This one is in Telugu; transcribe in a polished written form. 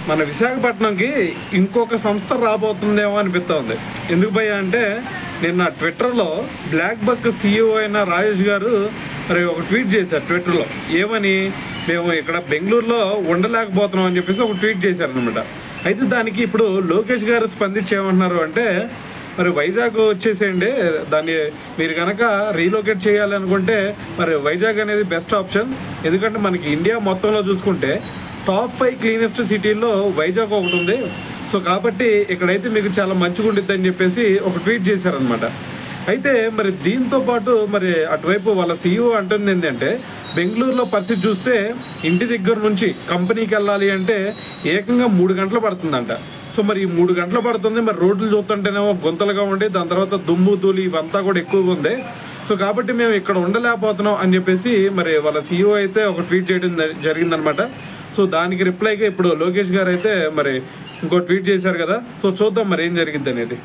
మన విశాఖపట్నంకి ఇంకొక సంస్థ రాబోతుందేమో అనిపిస్తుంది. ఎందుకు భయ్యా అంటే నిన్న ట్విట్టర్లో బ్లాక్ బక్ CEO అయిన రాజేష్ గారు మరి ఒక ట్వీట్ చేశారు ట్విట్టర్లో. ఏమని, మేము ఇక్కడ బెంగళూరులో ఉండలేకపోతున్నాం అని చెప్పేసి ఒక ట్వీట్ చేశారనమాట. అయితే దానికి ఇప్పుడు లోకేష్ గారు స్పందించి ఏమంటున్నారు అంటే, మరి వైజాగ్ వచ్చేసేయండి, దాన్ని మీరు కనుక రీలొకేట్ చేయాలనుకుంటే మరి వైజాగ్ అనేది బెస్ట్ ఆప్షన్. ఎందుకంటే మనకి ఇండియా మొత్తంలో చూసుకుంటే టాప్ 5 క్లీనెస్ట్ సిటీల్లో వైజాగ్ ఒకటి ఉంది. సో కాబట్టి ఇక్కడైతే మీకు చాలా మంచిగా ఉండిద్ది అని చెప్పేసి ఒక ట్వీట్ చేశారనమాట. అయితే మరి దీంతో పాటు మరి అటువైపు వాళ్ళ CEO అంటుంది ఏంటంటే, బెంగళూరులో పరిస్థితి చూస్తే ఇంటి దగ్గర నుంచి కంపెనీకి వెళ్ళాలి అంటే ఏకంగా 3 గంటలు పడుతుందంట. సో మరి ఈ 3 గంటలు పడుతుంది. మరి రోడ్లు చూస్తుంటేనేమో గుంతలుగా ఉండి దాని తర్వాత దుమ్ము ధూళి ఇవంతా కూడా ఎక్కువగా ఉంది. సో కాబట్టి మేము ఇక్కడ ఉండలేకపోతున్నాం అని చెప్పేసి మరి వాళ్ళ CEO అయితే ఒక ట్వీట్ చేయడం జరిగిందనమాట. సో దానికి రిప్లైగా ఇప్పుడు లోకేష్ గారు అయితే మరి ఇంకో ట్వీట్ చేశారు కదా. సో చూద్దాం మరి ఏం జరిగిద్ది అనేది.